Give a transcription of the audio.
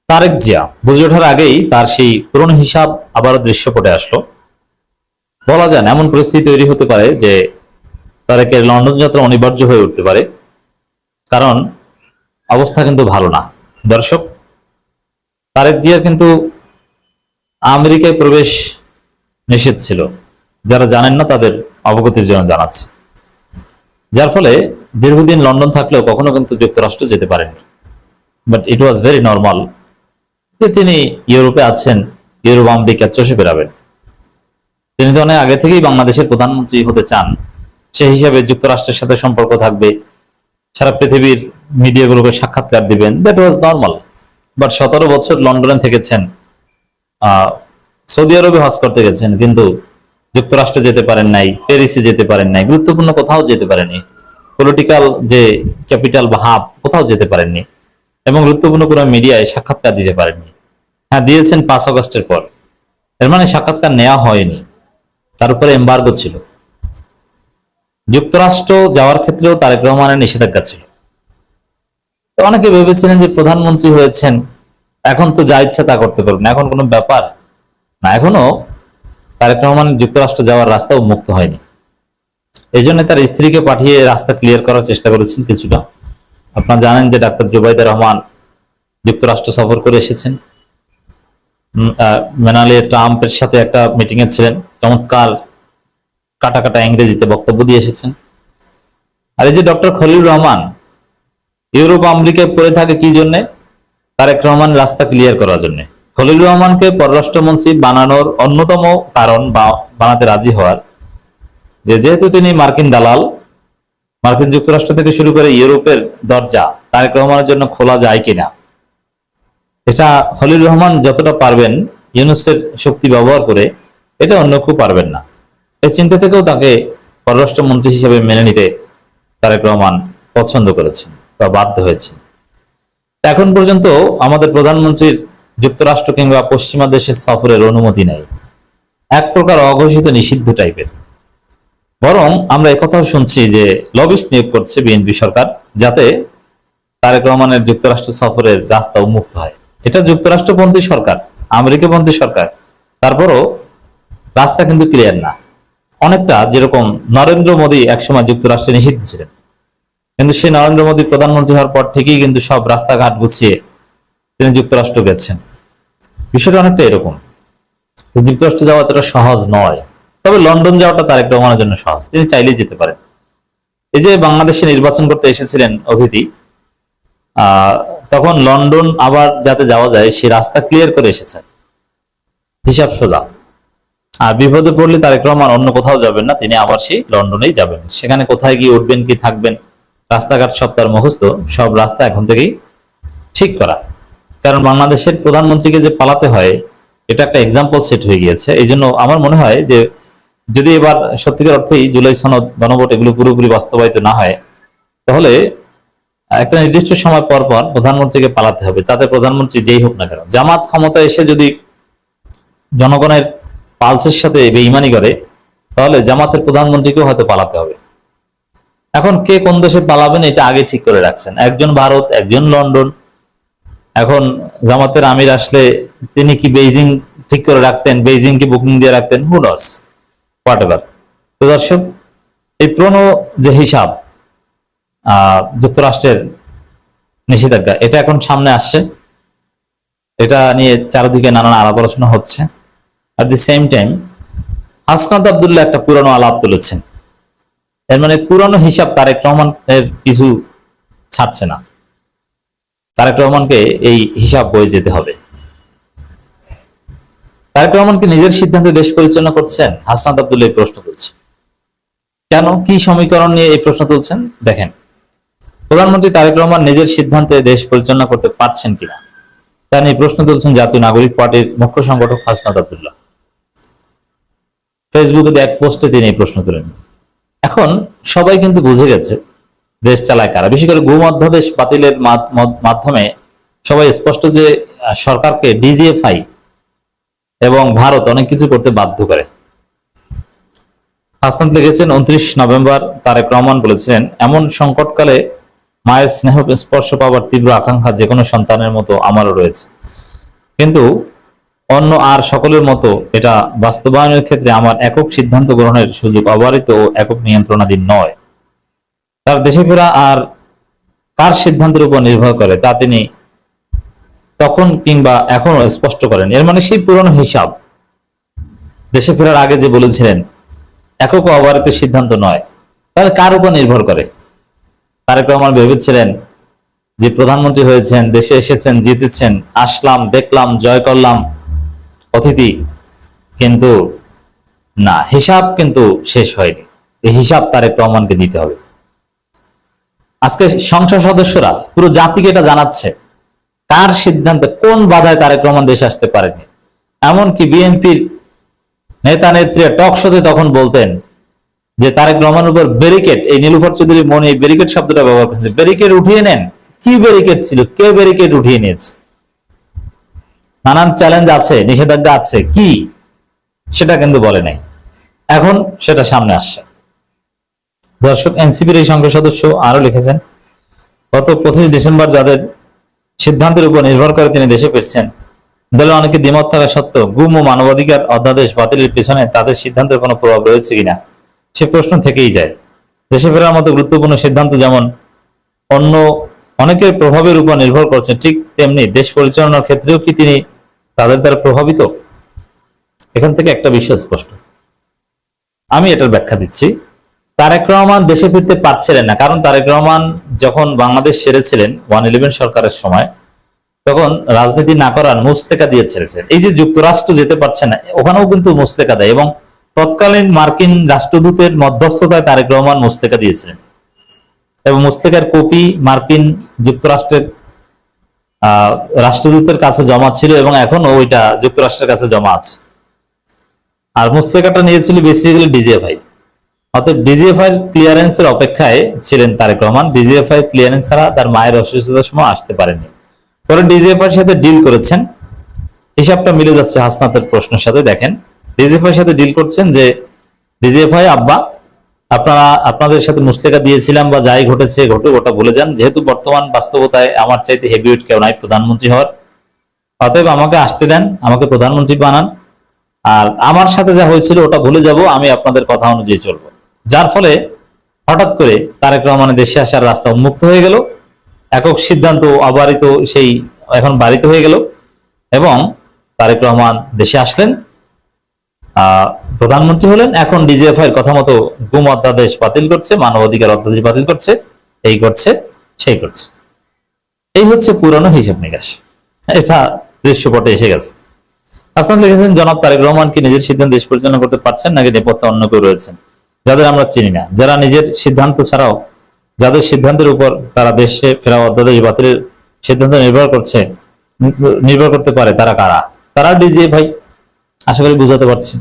তারেক জিয়া বুঝে ওঠার আগেই তার সেই পুরনো হিসাব আবারও দৃশ্যপটে আসলো। বলা যায় না, এমন পরিস্থিতি তৈরি হতে পারে যে তারেকের লন্ডন যাত্রা অনিবার্য হয়ে উঠতে পারে, কারণ অবস্থা কিন্তু ভালো না। দর্শক, তারেক জিয়ার কিন্তু আমেরিকায় প্রবেশ নিষেধ ছিল। যারা জানেন না তাদের অবগতির জন্য জানাচ্ছি। যার ফলে দীর্ঘদিন লন্ডন থাকলেও কখনো কিন্তু যুক্তরাষ্ট্র যেতে পারেননি। But it was very normal যে তিনি ইউরোপে আছেন, ইউরোপ আমেরিকা চষে বেড়াবেন। তিনি তো অনেক আগে থেকেই বাংলাদেশের প্রধানমন্ত্রী হতে চান, সেই হিসাবে যুক্তরাষ্ট্রের সাথে সম্পর্ক থাকবে, সারা পৃথিবীর মিডিয়াগুলোকে সাক্ষাৎকার দিবেন, দ্যাট ওয়াজ নর্মাল। বাট 17 বছর লন্ডনে থেকেছেন, সৌদি আরবে হজ করতে গেছেন, কিন্তু যুক্তরাষ্ট্রে যেতে পারেন নাই, প্যারিসে যেতে পারেন নাই, গুরুত্বপূর্ণ কোথাও যেতে পারেননি, পলিটিক্যাল যে ক্যাপিটাল বা হাব কোথাও যেতে পারেননি, এবং গুরুত্বপূর্ণ কোনো মিডিয়ায় সাক্ষাৎকার দিতে পারেননি। হ্যাঁ, দিয়েছেন 5 আগস্টের পর, এর মানে সাক্ষাৎকার নেওয়া হয়নি, তার উপরে এমবার্গো ছিল। যুক্তরাষ্ট্র যাওয়ার ক্ষেত্রেও তারেক রহমানের নিষেধাজ্ঞা ছিল। তো অনেকে ভেবেছিলেন যে প্রধানমন্ত্রী হয়েছেন, এখন তো যা ইচ্ছা তা করতে পারবেন, এখন কোনো ব্যাপার না। এখনো তারেক রহমান যুক্তরাষ্ট্র যাওয়ার রাস্তাও মুক্ত হয়নি। এই জন্য তার স্ত্রীকে পাঠিয়ে রাস্তা ক্লিয়ার করার চেষ্টা করেছেন কিছুটা। আপনারা জানেন যে ডাক্তার জুবাইদা রহমান যুক্তরাষ্ট্র সফর করে এসেছেন, মেনালি ট্রাম্পের সাথে একটা মিটিং এ ছিলেন, চমৎকার কাটা কাটা ইংরেজিতে বক্তব্য দিয়ে এসেছেন। আর এই যে ডক্টর খলিল রহমান ইউরোপ আমেরিকায় পড়ে থাকে কি জন্য? তারেক রহমান রাস্তা ক্লিয়ার করার জন্য। খলিল রহমানকে পররাষ্ট্রমন্ত্রী বানানোর অন্যতম কারণ বা বানাতে রাজি হওয়ার, যে যেহেতু তিনি মার্কিন দালাল, মার্কিন যুক্তরাষ্ট্র থেকে শুরু করে ইউরোপের দরজা তারেক রহমানের জন্য খোলা যায় কিনা, এটা খলিল রহমান যতটা পারবেন ইউনূসের শক্তি ব্যবহার করে, এটা অন্য কেউ পারবেন না। এই চিন্তা থেকেও তাকে পররাষ্ট্রমন্ত্রী হিসেবে মেনে নিতে তারেক রহমান পছন্দ করেছেন বা বাধ্য হয়েছেন। এখন পর্যন্ত আমাদের প্রধানমন্ত্রীর যুক্তরাষ্ট্র কিংবা পশ্চিমা দেশের সফরের অনুমতি নেই, এক প্রকার অঘোষিত নিষিদ্ধ টাইপের। বরং আমরা একথাও শুনছি যে লবিস্ট নিয়োগ করছে বিএনপি সরকার, যাতে তারেক রহমানের যুক্তরাষ্ট্র সফরের রাস্তা উন্মুক্ত হয়। এটা যুক্তরাষ্ট্রপন্থী সরকার, আমেরিকাপন্থী সরকার, তারপরও রাস্তা কিন্তু ক্লিয়ার না। অনেকটা যেরকম নরেন্দ্র মোদী একসময় যুক্তরাষ্ট্রে নিষিদ্ধ ছিলেন, কিন্তু সেই নরেন্দ্র মোদী প্রধানমন্ত্রী হওয়ার পর থেকেই কিন্তু সব রাস্তাঘাট গুছিয়ে তিনি যুক্তরাষ্ট্র গেছেন। বিষয়টা অনেকটা এরকম। যুক্তরাষ্ট্র যাওয়া এতটা সহজ নয়, তবে লন্ডন যাওয়াটা তারেক রহমানের জন্য সহজ, তিনি চাইলেই যেতে পারেন। এই যে বাংলাদেশে নির্বাচন করতে এসেছিলেন অতিথি, তখন লন্ডন আবার যাতে যাওয়া যায় সেই রাস্তা ক্লিয়ার করে এসেছেন, হিসাব সোজা। আর বিপদে পড়লে তারেক রহমান অন্য কোথাও যাবেন না, তিনি আবার সেই লন্ডনেই যাবেন। সেখানে কোথায় গিয়ে উঠবেন, কি থাকবেন, রাস্তাঘাট সব তার মুখস্থ, সব রাস্তা এখন থেকেই ঠিক করা। কারণ বাংলাদেশের প্রধানমন্ত্রীকে যে পালাতে হয়, এটা একটা এক্সাম্পল সেট হয়ে গিয়েছে। এই জন্য আমার মনে হয় যে যদি এবার সত্যিকার অর্থেই জুলাই সনদ, গণভোট এগুলো পুরোপুরি বাস্তবায়িত না হয়, তাহলে একটা নির্দিষ্ট সময় পর পর প্রধানমন্ত্রীকে পালাতে হবে। তাতে প্রধানমন্ত্রী যেই হোক না কেন, জামাত ক্ষমতা এসে যদি জনগণের পালসের সাথে বেইমানি করে, তাহলে জামাতের প্রধানমন্ত্রীকেও হয়তো পালাতে হবে। এখন কে কোন দেশে পালাবেন এটা আগে ঠিক করে রাখছেন, একজন ভারত, একজন লন্ডন। এখন জামাতের আমির আসলে তিনি কি বেইজিং ঠিক করে রাখতেন, বেইজিং কি বুকিং দিয়ে রাখতেন, হু নস, হোয়াটএভার। তো দর্শক, এই পুরনো যে হিসাব যুক্তরাষ্ট্রের নিষেধাজ্ঞা, এটা এখন সামনে আসছে, এটা নিয়ে চারিদিকে নানান আলাপ আলোচনা হচ্ছে। At the same time Hasnat Abdullah একটা পুরানো আলাপ তুলেছেন, এর মানে পুরানো হিসাব তারেক রহমানের কিছু ছাড়ছে না, তারেক রহমানকে এই হিসাব বয়ে যেতে হবে। তারেক রহমানকে নিজের সিদ্ধান্তে দেশ পরিচালনা করছেন, হাসনাত আব্দুল্লাহ এই প্রশ্ন তুলছেন। কেন, কি সমীকরণ নিয়ে এই প্রশ্ন তুলছেন? দেখেন, প্রধানমন্ত্রী তারেক রহমান নিজের সিদ্ধান্তে দেশ পরিচালনা করতে পারছেন কিনা তা নিয়ে প্রশ্ন তুলছেন জাতীয় নাগরিক পার্টির মুখ্য সংগঠক হাসনাত আব্দুল্লাহ। ফেসবুকে এক পোস্টে তিনি এই প্রশ্ন তুলেন। এখন সবাই কিন্তু বুঝে গেছে দেশ চালায় কারা। বিশেষ করে গুম অধ্যাদেশ বাতিলের মাধ্যমে সবাই স্পষ্ট যে সরকারকে ডিজিএফআই এবং ভারত অনেক কিছু করতে বাধ্য করে। হাসনাত লিখেছেন, 29 নভেম্বর তারেক রহমান বলেছিলেন, এমন সংকটকালে মায়ের স্নেহ স্পর্শ পাওয়ার তীব্র আকাঙ্ক্ষা যে কোনো সন্তানের মতো আমারও রয়েছে। কিন্তু অন্য আর সকলের মতো এটা বাস্তবায়নের ক্ষেত্রে আমার একক সিদ্ধান্ত গ্রহণের সুযোগ অবারিত ও একক নিয়ন্ত্রণাধীন নয়। তার দেশে ফেরা আর কার সিদ্ধান্তের উপর নির্ভর করে তা তিনি তখন কিংবা এখনো স্পষ্ট করেন। এর মানে সেই পুরনো হিসাব, দেশে ফেরার আগে যে বলেছিলেন একক অবারিত সিদ্ধান্ত নয়, তাহলে কার উপর নির্ভর করে? তারেক রহমান ভেবেছিলেন যে প্রধানমন্ত্রী হয়েছেন, দেশে এসেছেন, জিতেছেন, আসলাম, দেখলাম, জয় করলাম, অতিথি। কিন্তু না, হিসাব কিন্তু শেষ হয়নি। এই হিসাব তারেক রহমানকে দিতে হবে। আজকে সংসদ সদস্যরা পুরো জাতিকে এটা জানাচ্ছে কার সিদ্ধান্তে, কোন বাধায় তারেক রহমান দেশে আসতে পারেনি। এমনকি বিএনপির নেতা নেত্রীরা টক শোতে তখন বলতেন যে তারেক রহমানের উপর ব্যারিকেড, এই নীলুফার চৌধুরী মনি এই ব্যারিকেড শব্দটা ব্যবহার করেছে, ব্যারিকেড উঠিয়ে নেন। কি ব্যারিকেড ছিল? কে ব্যারিকেড উঠিয়ে নিয়েছে? নানান চ্যালেঞ্জ আছে, নিষেধাজ্ঞা আছে, কি সেটা কিন্তু বলে নাই। এখন সেটা সামনে আসছে। দর্শক, এনসিপির এই সংসদ সদস্য আরো লিখেছেন, গত 25 ডিসেম্বর যাদের সিদ্ধান্তের উপর নির্ভর করে তিনি দেশে ফিরছেন, দলের অনেকে দ্বিমত থাকা সত্ত্বেও গুম ও মানবাধিকার অধ্যাদেশ বাতিলের পিছনে তাদের সিদ্ধান্তের কোনো প্রভাব রয়েছে কিনা সে প্রশ্ন থেকেই যায়। দেশে ফেরার মতো গুরুত্বপূর্ণ সিদ্ধান্ত যেমন অন্য অনেকের প্রভাবের উপর নির্ভর করছে, ঠিক তেমনি দেশ পরিচালনার ক্ষেত্রেও কি তিনি তাদের দ্বারা প্রভাবিত? এখান থেকে একটা বিষয় স্পষ্ট, আমি এটার ব্যাখ্যা দিচ্ছি। তারেক রহমান দেশে ফিরতে পারছিলেন না, কারণ তারেক রহমান যখন বাংলাদেশ ছেড়েছিলেন 111 সরকারের সময়, তখন রাজনীতি না করার মুস্তেকা দিয়ে ছেড়েছেন। এই যে যুক্তরাষ্ট্র যেতে পারছে না, ওখানেও কিন্তু মুস্তেকা দেয়, এবং তৎকালীন মার্কিন রাষ্ট্রদূতের মধ্যস্থতায় তারেক রহমান মুস্তেকা দিয়েছিলেন, এবং মুস্তেকার কপি মার্কিন যুক্তরাষ্ট্রের রাষ্ট্রদূতের কাছে জমা ছিল, এবং এখন ওইটা যুক্তরাষ্ট্রের কাছে জমা আছে। আর মুস্তেকাটা নিয়েছিল বেসিক্যালি ডিজিএফআই, অর্থাৎ ডিজিএফআই ক্লিয়ারেন্সের অপেক্ষায় ছিলেন তারেক রহমান। ডিজিএফআই ক্লিয়ারেন্স ছাড়া তার মায়ের অসুস্থতার সময় আসতে পারেননি। পরে ডিজিএফআই এর সাথে ডিল করেছেন, হিসাবটা মিলে যাচ্ছে হাসনাতের প্রশ্নের সাথে। দেখেন, ডিজিএফআই এর সাথে ডিল করছেন যে ডিজিএফআই আব্বা, আপনাদের সাথে মুস্তেকা দিয়েছিলাম বা যাই ঘটেছে ঘটুক ওটা ভুলে যান, যেহেতু বর্তমান বাস্তবতায় আমার চাইতে হেভিওয়েট কেউ নাই প্রধানমন্ত্রী হওয়ার, অতএব আমাকে আসতে দেন, আমাকে প্রধানমন্ত্রী বানান, আর আমার সাথে যা হয়েছিল ওটা ভুলে যাব, আমি আপনাদের কথা অনুযায়ী চলবো। যার ফলে হঠাৎ করে তারেক রহমানের দেশে আসার রাস্তা উন্মুক্ত হয়ে গেল, একক সিদ্ধান্ত অবারিত সেই এখন বারিত হয়ে গেল, এবং তারেক রহমান দেশে আসলেন, প্রধানমন্ত্রী হলেন। এখন ডিজিএফআই এর কথা মতো গুম অধ্যাদেশ বাতিল করছে, মানবাধিকার অধ্যাদেশ বাতিল করছে, এই করছে সেই করছে। এই হচ্ছে পুরনো হিসাব নিকাশ, এটা দৃশ্যপটে এসে গেছে। হাসান লিখেছেন, জনাব তারেক রহমান কি নিজের সিদ্ধান্ত দেশ পরিচালনা করতে পারছেন, নাকি নেপথ্যে অন্য কেউ রয়েছেন যাদের আমরা চিনি না, যারা নিজের সিদ্ধান্ত ছাড়াও যাদের সিদ্ধান্তের উপর তারা দেশে ফেরা অধ্যাদেশ বাতিলের সিদ্ধান্ত নির্ভর করতে পারে, তারা কারা? তারা ডিজিএফআই। আশা করি বুঝাতে পারছি।